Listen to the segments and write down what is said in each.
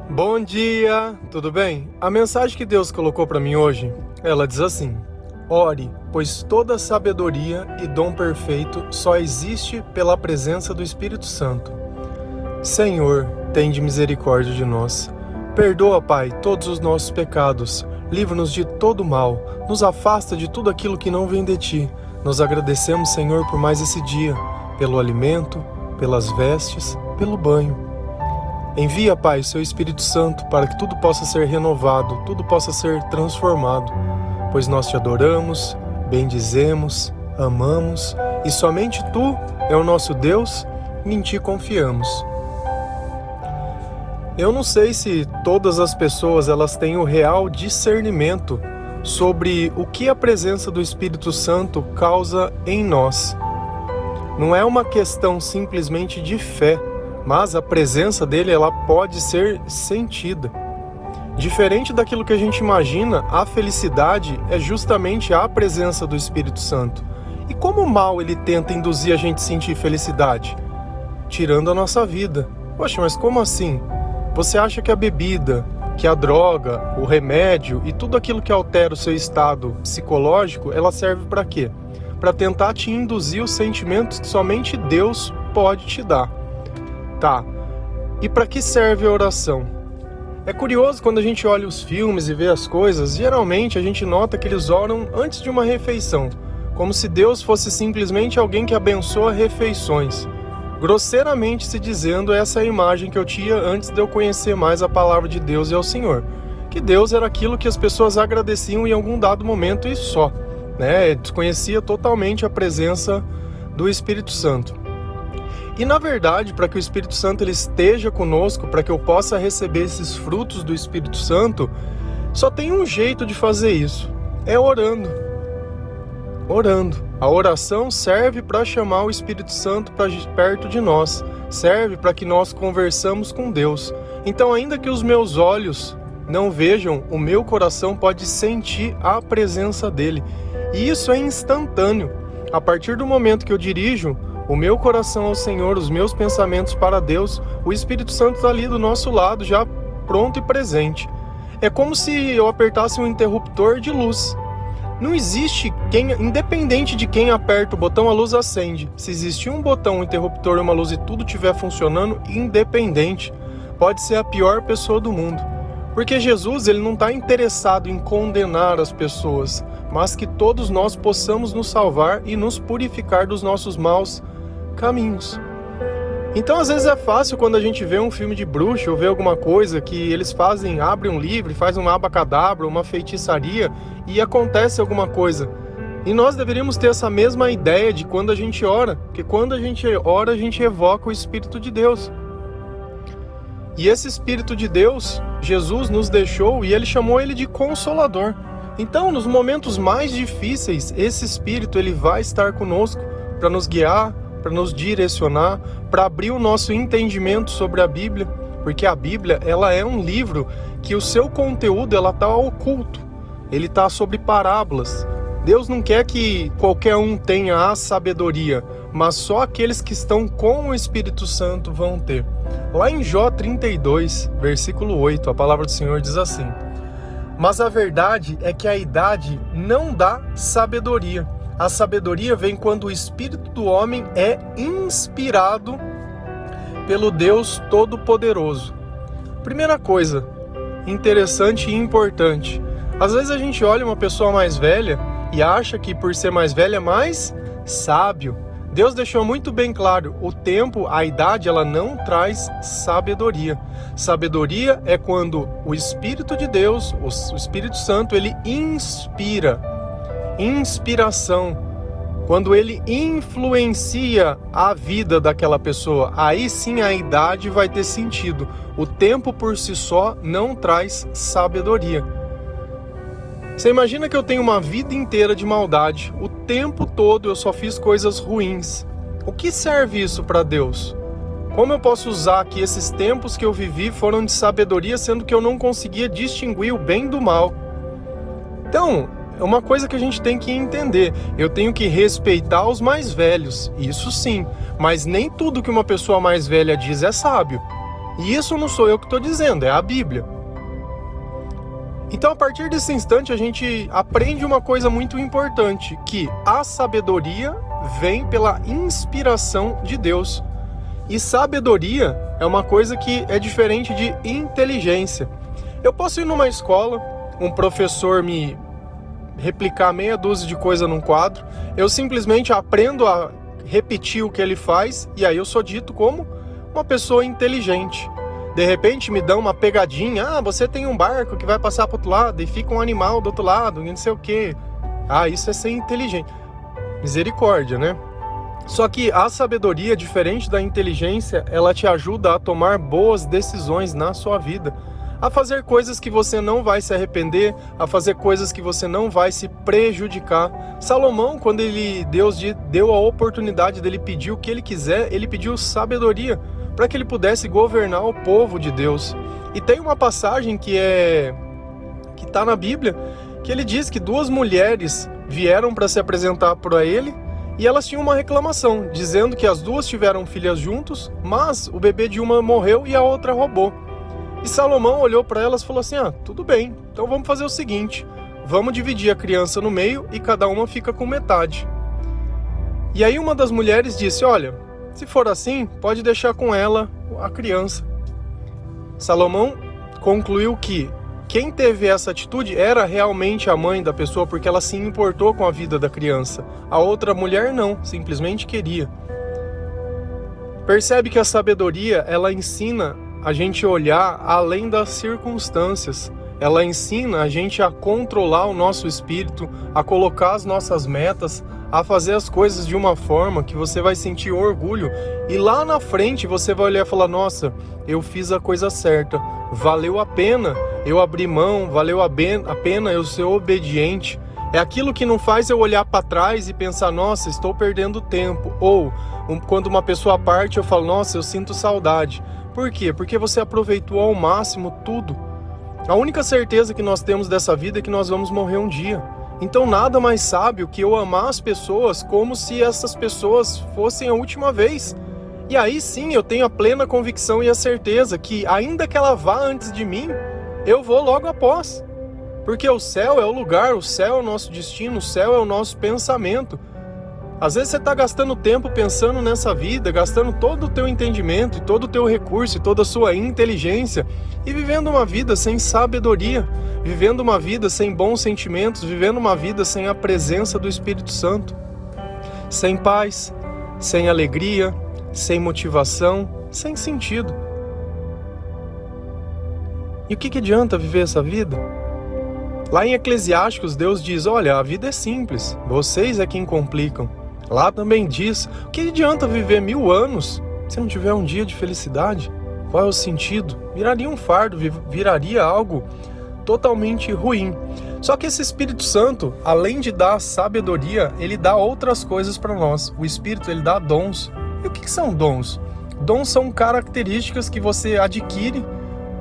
Bom dia, tudo bem? A mensagem que Deus colocou para mim hoje, ela diz assim: ore, pois toda sabedoria e dom perfeito só existe pela presença do Espírito Santo. Senhor, tende misericórdia de nós. Perdoa, Pai, todos os nossos pecados. Livra-nos de todo mal. Nos afasta de tudo aquilo que não vem de Ti. Nós agradecemos, Senhor, por mais esse dia, pelo alimento, pelas vestes, pelo banho. Envia, Pai, Seu Espírito Santo para que tudo possa ser renovado, tudo possa ser transformado, pois nós Te adoramos, bendizemos, amamos e somente Tu é o nosso Deus e em Ti confiamos. Eu não sei se todas as pessoas elas têm o real discernimento sobre o que a presença do Espírito Santo causa em nós. Não é uma questão simplesmente de fé, mas a presença dele ela pode ser sentida. Diferente daquilo que a gente imagina, a felicidade é justamente a presença do Espírito Santo. E como o mal ele tenta induzir a gente a sentir felicidade? Tirando a nossa vida. Poxa, mas como assim? Você acha que a bebida, que a droga, o remédio e tudo aquilo que altera o seu estado psicológico, ela serve para quê? Para tentar te induzir os sentimentos que somente Deus pode te dar. Tá, e para que serve a oração? É curioso quando a gente olha os filmes e vê as coisas, geralmente a gente nota que eles oram antes de uma refeição, como se Deus fosse simplesmente alguém que abençoa refeições. Grosseiramente se dizendo, essa é a imagem que eu tinha antes de eu conhecer mais a palavra de Deus e ao Senhor. Que Deus era aquilo que as pessoas agradeciam em algum dado momento e só, né? Desconhecia totalmente a presença do Espírito Santo. E na verdade, para que o Espírito Santo ele esteja conosco, para que eu possa receber esses frutos do Espírito Santo, só tem um jeito de fazer isso, é orando. Orando. A oração serve para chamar o Espírito Santo para perto de nós, serve para que nós conversamos com Deus. Então, ainda que os meus olhos não vejam, o meu coração pode sentir a presença dele. E isso é instantâneo. A partir do momento que eu dirijo o meu coração ao Senhor, os meus pensamentos para Deus, o Espírito Santo está ali do nosso lado, já pronto e presente. É como se eu apertasse um interruptor de luz. Não existe quem, independente de quem aperta o botão, a luz acende. Se existir um botão, um interruptor e uma luz e tudo estiver funcionando, independente, pode ser a pior pessoa do mundo. Porque Jesus ele não está interessado em condenar as pessoas, mas que todos nós possamos nos salvar e nos purificar dos nossos maus caminhos. Então às vezes é fácil quando a gente vê um filme de bruxa ou vê alguma coisa que eles fazem, abrem um livro, fazem uma abacadabra, uma feitiçaria e acontece alguma coisa. E nós deveríamos ter essa mesma ideia de quando a gente ora, porque quando a gente ora a gente evoca o Espírito de Deus. E esse Espírito de Deus, Jesus nos deixou e ele chamou ele de Consolador. Então nos momentos mais difíceis, esse Espírito ele vai estar conosco para nos guiar, para nos direcionar, para abrir o nosso entendimento sobre a Bíblia, porque a Bíblia ela é um livro que o seu conteúdo ela está oculto, ele está sobre parábolas. Deus não quer que qualquer um tenha a sabedoria, mas só aqueles que estão com o Espírito Santo vão ter. Lá em Jó 32, versículo 8, a palavra do Senhor diz assim: mas a verdade é que a idade não dá sabedoria. A sabedoria vem quando o espírito do homem é inspirado pelo Deus Todo-Poderoso. Primeira coisa interessante e importante. Às vezes a gente olha uma pessoa mais velha e acha que por ser mais velha é mais sábio. Deus deixou muito bem claro, o tempo, a idade, ela não traz sabedoria. Sabedoria é quando o Espírito de Deus, o Espírito Santo, ele inspira. Inspiração, quando ele influencia a vida daquela pessoa, aí sim a idade vai ter sentido. O tempo por si só não traz sabedoria. Você imagina que eu tenho uma vida inteira de maldade, o tempo todo eu só fiz coisas ruins. O que serve isso para Deus? Como eu posso usar que esses tempos que eu vivi foram de sabedoria, sendo que eu não conseguia distinguir o bem do mal? Então, é uma coisa que a gente tem que entender. Eu tenho que respeitar os mais velhos, isso sim. Mas nem tudo que uma pessoa mais velha diz é sábio. E isso não sou eu que estou dizendo, é a Bíblia. Então, a partir desse instante, a gente aprende uma coisa muito importante, que a sabedoria vem pela inspiração de Deus. E sabedoria é uma coisa que é diferente de inteligência. Eu posso ir numa escola, um professor me replicar meia dúzia de coisa num quadro, eu simplesmente aprendo a repetir o que ele faz, e aí eu sou dito como uma pessoa inteligente. De repente me dão uma pegadinha, você tem um barco que vai passar para o outro lado e fica um animal do outro lado, não sei o quê. Isso é ser inteligente. Misericórdia, né? Só que a sabedoria, diferente da inteligência, ela te ajuda a tomar boas decisões na sua vida, a fazer coisas que você não vai se arrepender, a fazer coisas que você não vai se prejudicar. Salomão, quando Deus deu a oportunidade dele pedir o que ele quiser, ele pediu sabedoria, para que ele pudesse governar o povo de Deus. E tem uma passagem que está na Bíblia, que ele diz que 2 mulheres vieram para se apresentar para ele, e elas tinham uma reclamação, dizendo que as 2 tiveram filhas juntos, mas o bebê de uma morreu e a outra roubou. E Salomão olhou para elas e falou assim, tudo bem, então vamos fazer o seguinte, vamos dividir a criança no meio e cada uma fica com metade. E aí uma das mulheres disse, olha, se for assim, pode deixar com ela a criança. Salomão concluiu que quem teve essa atitude era realmente a mãe da pessoa, porque ela se importou com a vida da criança. A outra mulher não, simplesmente queria. Percebe que a sabedoria, ela ensina a gente a olhar além das circunstâncias. Ela ensina a gente a controlar o nosso espírito, a colocar as nossas metas, a fazer as coisas de uma forma que você vai sentir orgulho. E lá na frente você vai olhar e falar, nossa, eu fiz a coisa certa, valeu a pena eu abrir mão, valeu a pena eu ser obediente. É aquilo que não faz eu olhar para trás e pensar, nossa, estou perdendo tempo. Ou, quando uma pessoa parte, eu falo, nossa, eu sinto saudade. Por quê? Porque você aproveitou ao máximo tudo. A única certeza que nós temos dessa vida é que nós vamos morrer um dia. Então nada mais sábio que eu amar as pessoas como se essas pessoas fossem a última vez. E aí sim eu tenho a plena convicção e a certeza que ainda que ela vá antes de mim, eu vou logo após. Porque o céu é o lugar, o céu é o nosso destino, o céu é o nosso pensamento. Às vezes você está gastando tempo pensando nessa vida, gastando todo o teu entendimento, todo o teu recurso e toda a sua inteligência e vivendo uma vida sem sabedoria, vivendo uma vida sem bons sentimentos, vivendo uma vida sem a presença do Espírito Santo, sem paz, sem alegria, sem motivação, sem sentido. E o que adianta viver essa vida? Lá em Eclesiásticos, Deus diz, olha, a vida é simples, vocês é quem complicam. Lá também diz, o que adianta viver 1000 anos se não tiver um dia de felicidade? Qual é o sentido? Viraria um fardo, viraria algo totalmente ruim. Só que esse Espírito Santo, além de dar sabedoria, ele dá outras coisas para nós. O Espírito, ele dá dons. E o que são dons? Dons são características que você adquire,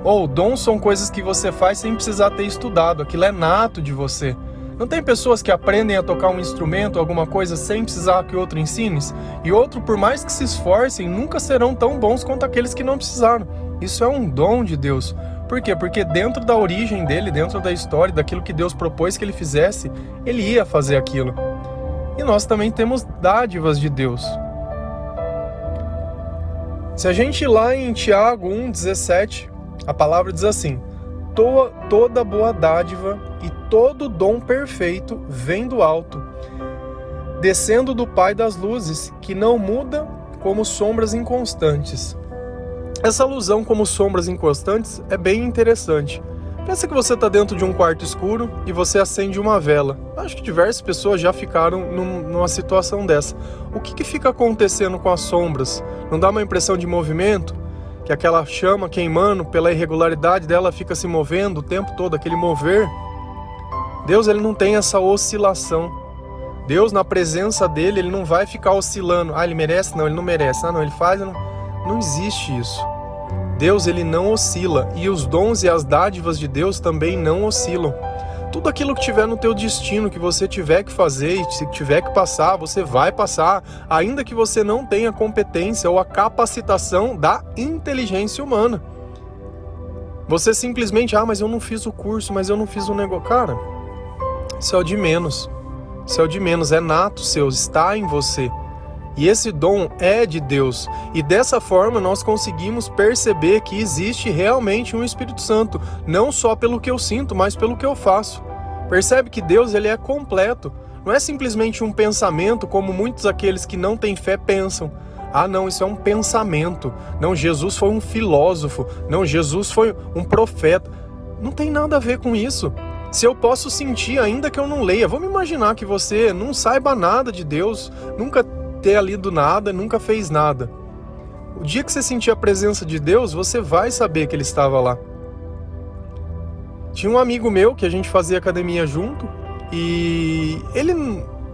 ou dons são coisas que você faz sem precisar ter estudado. Aquilo é nato de você. Não tem pessoas que aprendem a tocar um instrumento, alguma coisa, sem precisar que outro ensine? E outro, por mais que se esforcem, nunca serão tão bons quanto aqueles que não precisaram. Isso é um dom de Deus. Por quê? Porque dentro da origem dele, dentro da história, daquilo que Deus propôs que ele fizesse, ele ia fazer aquilo. E nós também temos dádivas de Deus. Se a gente ir lá em Tiago 1,17, a palavra diz assim, toda boa dádiva e todo dom perfeito vem do alto, descendo do Pai das luzes, que não muda como sombras inconstantes. Essa alusão como sombras inconstantes é bem interessante. Pensa que você está dentro de um quarto escuro e você acende uma vela. Acho que diversas pessoas já ficaram numa situação dessa. O que fica acontecendo com as sombras? Não dá uma impressão de movimento? Que aquela chama queimando, pela irregularidade dela, fica se movendo o tempo todo, aquele mover? Deus, ele não tem essa oscilação. Deus, na presença dele, ele não vai ficar oscilando. Ele merece? Não, ele não merece. Não, ele faz? Não existe isso. Deus, ele não oscila. E os dons e as dádivas de Deus também não oscilam. tudo aquilo que tiver no teu destino, que você tiver que fazer e se tiver que passar, você vai passar, ainda que você não tenha competência ou a capacitação da inteligência humana. Você simplesmente, mas eu não fiz o curso, mas eu não fiz o negócio. Cara, isso é o de menos. Isso é o de menos, é nato seu, está em você. E esse dom é de Deus. E dessa forma nós conseguimos perceber que existe realmente um Espírito Santo. Não só pelo que eu sinto, mas pelo que eu faço. Percebe que Deus ele é completo. Não é simplesmente um pensamento como muitos aqueles que não têm fé pensam. Não, isso é um pensamento. Não, Jesus foi um filósofo. Não, Jesus foi um profeta. Não tem nada a ver com isso. Se eu posso sentir, ainda que eu não leia, vamos imaginar que você não saiba nada de Deus, nunca ter lido nada, nunca fez nada. O dia que você sentir a presença de Deus, você vai saber que Ele estava lá. Tinha um amigo meu que a gente fazia academia junto e ele,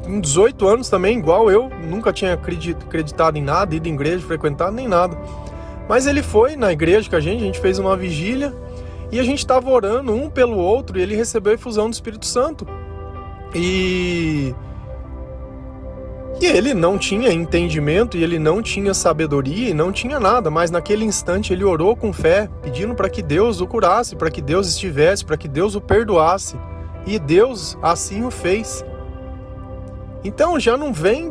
com 18 anos também, igual eu, nunca tinha acreditado em nada, ido em igreja, frequentado, nem nada. Mas ele foi na igreja com a gente fez uma vigília e a gente estava orando um pelo outro e ele recebeu a efusão do Espírito Santo. E ele não tinha entendimento, e ele não tinha sabedoria, e não tinha nada, mas naquele instante ele orou com fé, pedindo para que Deus o curasse, para que Deus estivesse, para que Deus o perdoasse. E Deus assim o fez. Então já não vem,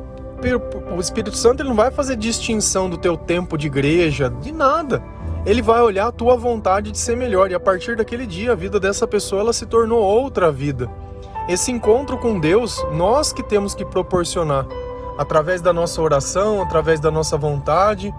o Espírito Santo ele não vai fazer distinção do teu tempo de igreja, de nada. Ele vai olhar a tua vontade de ser melhor, e a partir daquele dia a vida dessa pessoa ela se tornou outra vida. Esse encontro com Deus, nós que temos que proporcionar. Através da nossa oração, através da nossa vontade.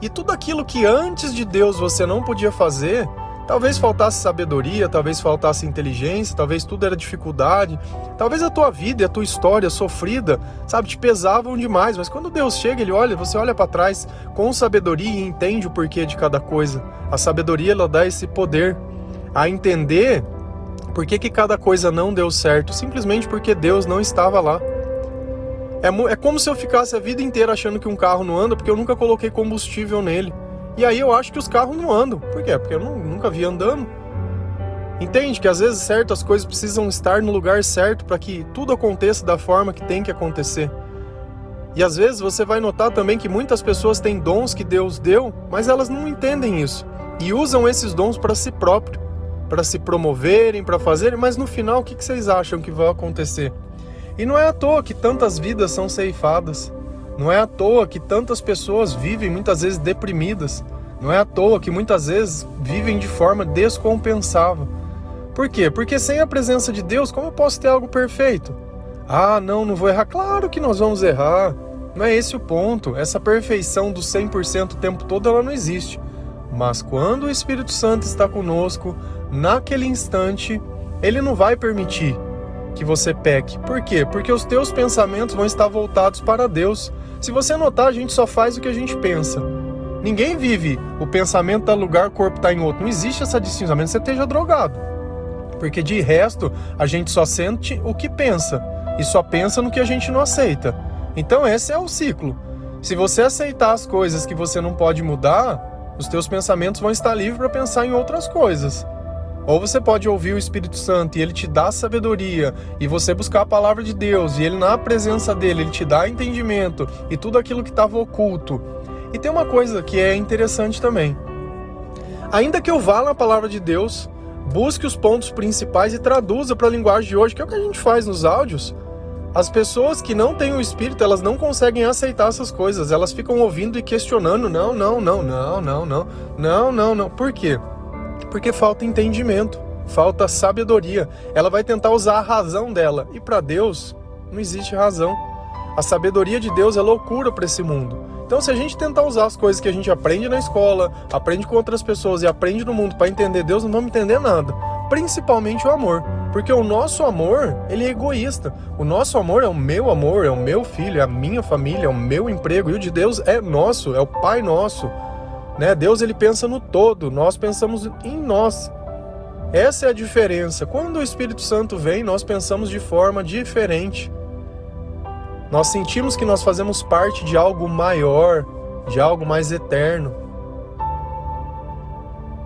E tudo aquilo que antes de Deus você não podia fazer, talvez faltasse sabedoria, talvez faltasse inteligência, talvez tudo era dificuldade, talvez a tua vida e a tua história sofrida, te pesavam demais. Mas quando Deus chega, você olha para trás com sabedoria e entende o porquê de cada coisa. A sabedoria ela dá esse poder a entender por que cada coisa não deu certo, simplesmente porque Deus não estava lá. É como se eu ficasse a vida inteira achando que um carro não anda porque eu nunca coloquei combustível nele. E aí eu acho que os carros não andam. Por quê? Porque eu nunca vi andando. Entende que às vezes certas coisas precisam estar no lugar certo para que tudo aconteça da forma que tem que acontecer. E às vezes você vai notar também que muitas pessoas têm dons que Deus deu, mas elas não entendem isso. E usam esses dons para si próprio, para se promoverem, para fazerem, mas no final o que vocês acham que vai acontecer? E não é à toa que tantas vidas são ceifadas. Não é à toa que tantas pessoas vivem muitas vezes deprimidas. Não é à toa que muitas vezes vivem de forma descompensável. Por quê? Porque sem a presença de Deus, como eu posso ter algo perfeito? Não vou errar. Claro que nós vamos errar. Não é esse o ponto. Essa perfeição do 100% o tempo todo, ela não existe. Mas quando o Espírito Santo está conosco, naquele instante, Ele não vai permitir que você peque. Por quê? Porque os teus pensamentos vão estar voltados para Deus. Se você notar, a gente só faz o que a gente pensa. Ninguém vive o pensamento está num lugar, o corpo está em outro. Não existe essa distinção, a menos que você esteja drogado. Porque de resto, a gente só sente o que pensa. E só pensa no que a gente não aceita. Então esse é o ciclo. Se você aceitar as coisas que você não pode mudar, os teus pensamentos vão estar livres para pensar em outras coisas. Ou você pode ouvir o Espírito Santo e ele te dá sabedoria, e você buscar a palavra de Deus, e ele na presença dele, ele te dá entendimento, e tudo aquilo que estava oculto. E tem uma coisa que é interessante também. Ainda que eu vá na palavra de Deus, busque os pontos principais e traduza para a linguagem de hoje, que é o que a gente faz nos áudios. As pessoas que não têm o Espírito, elas não conseguem aceitar essas coisas, elas ficam ouvindo e questionando, não. Por quê? Porque falta entendimento, falta sabedoria. Ela vai tentar usar a razão dela. E para Deus, não existe razão. A sabedoria de Deus é loucura para esse mundo. Então, se a gente tentar usar as coisas que a gente aprende na escola, aprende com outras pessoas e aprende no mundo para entender Deus, não vamos entender nada. Principalmente o amor. Porque o nosso amor, ele é egoísta. O nosso amor, é o meu filho, é a minha família, é o meu emprego. E o de Deus é nosso, é o Pai nosso. Deus ele pensa no todo, nós pensamos em nós. Essa é a diferença. Quando o Espírito Santo vem, nós pensamos de forma diferente. Nós sentimos que nós fazemos parte de algo maior, de algo mais eterno.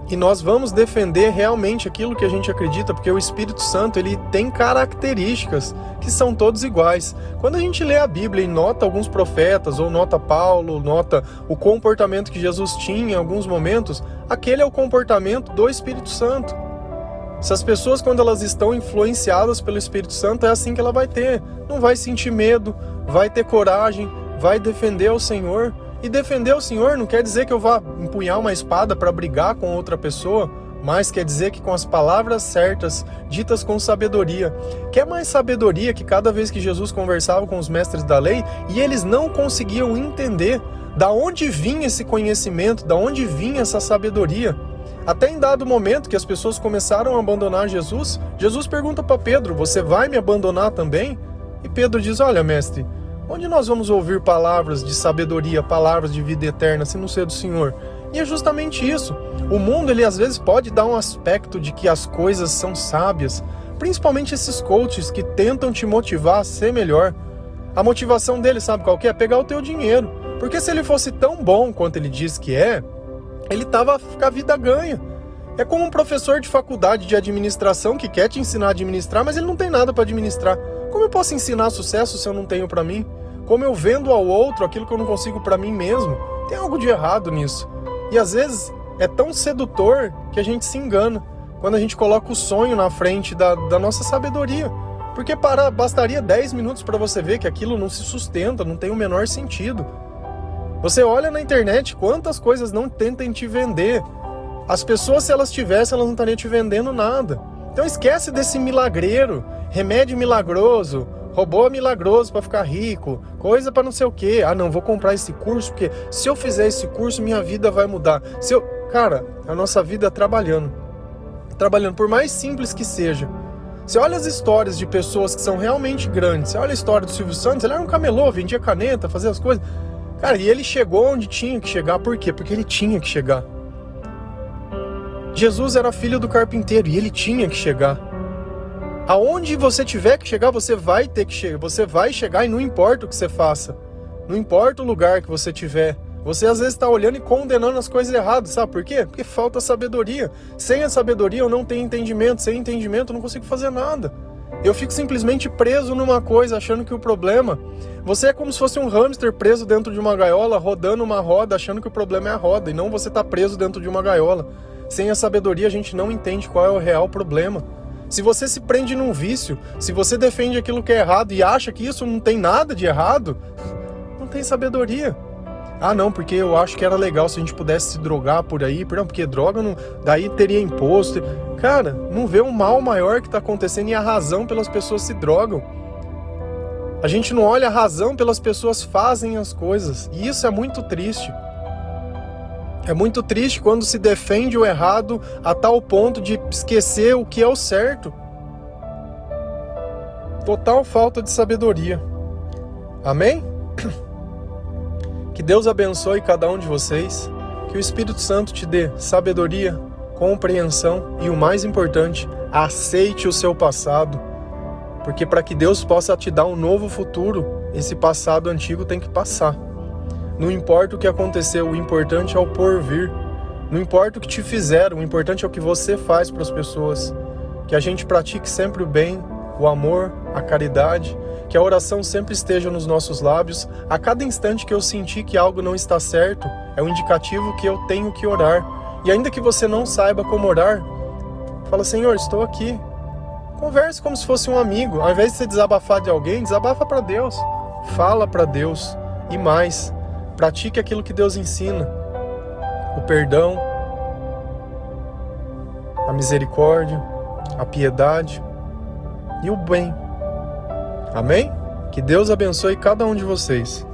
E nós vamos defender realmente aquilo que a gente acredita, porque o Espírito Santo, ele tem características que são todos iguais. Quando a gente lê a Bíblia e nota alguns profetas, ou nota Paulo, nota o comportamento que Jesus tinha em alguns momentos, aquele é o comportamento do Espírito Santo. Essas pessoas, quando elas estão influenciadas pelo Espírito Santo, é assim que ela vai ter. Não vai sentir medo, vai ter coragem, vai defender o Senhor. E defender o Senhor não quer dizer que eu vá empunhar uma espada para brigar com outra pessoa, mas quer dizer que com as palavras certas, ditas com sabedoria. Quer mais sabedoria que cada vez que Jesus conversava com os mestres da lei e eles não conseguiam entender da onde vinha esse conhecimento, da onde vinha essa sabedoria. Até em dado momento que as pessoas começaram a abandonar Jesus, Jesus pergunta para Pedro: você vai me abandonar também? E Pedro diz: olha, mestre, onde nós vamos ouvir palavras de sabedoria, palavras de vida eterna, se não ser do Senhor? E é justamente isso. O mundo, ele às vezes pode dar um aspecto de que as coisas são sábias, principalmente esses coaches que tentam te motivar a ser melhor. A motivação dele, sabe qual que é? Pegar o teu dinheiro. Porque se ele fosse tão bom quanto ele diz que é, ele tava com a vida ganha. É como um professor de faculdade de administração que quer te ensinar a administrar, mas ele não tem nada para administrar. Como eu posso ensinar sucesso se eu não tenho para mim? Como eu vendo ao outro aquilo que eu não consigo para mim mesmo? Tem algo de errado nisso. E às vezes é tão sedutor que a gente se engana quando a gente coloca o sonho na frente da nossa sabedoria. Porque bastaria 10 minutos para você ver que aquilo não se sustenta, não tem o menor sentido. Você olha na internet quantas coisas não tentam te vender. As pessoas, se elas tivessem, elas não estariam te vendendo nada. Então esquece desse milagreiro, remédio milagroso, robô milagroso para ficar rico, coisa para não sei o quê. Ah, não, vou comprar esse curso porque se eu fizer esse curso, minha vida vai mudar. Cara, a nossa vida é trabalhando, por mais simples que seja. Você olha as histórias de pessoas que são realmente grandes. Você olha a história do Silvio Santos, ele era um camelô, vendia caneta, fazia as coisas. Cara, e ele chegou onde tinha que chegar. Por quê? Porque ele tinha que chegar. Jesus era filho do carpinteiro e ele tinha que chegar. Aonde você tiver que chegar, você vai ter que chegar. Você vai chegar e não importa o que você faça. Não importa o lugar que você tiver. Você às vezes está olhando e condenando as coisas erradas. Sabe por quê? Porque falta sabedoria. Sem a sabedoria eu não tenho entendimento. Sem entendimento eu não consigo fazer nada. Eu fico simplesmente preso numa coisa, achando que o problema... Você é como se fosse um hamster preso dentro de uma gaiola, rodando uma roda, achando que o problema é a roda, e não você tá preso dentro de uma gaiola. Sem a sabedoria a gente não entende qual é o real problema. Se você se prende num vício, se você defende aquilo que é errado e acha que isso não tem nada de errado, não tem sabedoria. Ah não, porque eu acho que era legal se a gente pudesse se drogar por aí, porque droga não, daí teria imposto. Cara, não vê o mal maior que está acontecendo e a razão pelas pessoas se drogam. A gente não olha a razão pelas pessoas fazem as coisas, e isso é muito triste. É muito triste quando se defende o errado a tal ponto de esquecer o que é o certo. Total falta de sabedoria. Amém? Que Deus abençoe cada um de vocês, que o Espírito Santo te dê sabedoria, compreensão e, o mais importante, aceite o seu passado, porque para que Deus possa te dar um novo futuro, esse passado antigo tem que passar. Não importa o que aconteceu, o importante é o porvir. Não importa o que te fizeram, o importante é o que você faz para as pessoas. Que a gente pratique sempre o bem, o amor, a caridade, que a oração sempre esteja nos nossos lábios. A cada instante que eu sentir que algo não está certo, é um indicativo que eu tenho que orar. E ainda que você não saiba como orar, fala: Senhor, estou aqui. Converse como se fosse um amigo. Ao invés de você desabafar de alguém, desabafa para Deus. Fala para Deus. E mais, pratique aquilo que Deus ensina. O perdão, a misericórdia, a piedade e o bem. Amém? Que Deus abençoe cada um de vocês.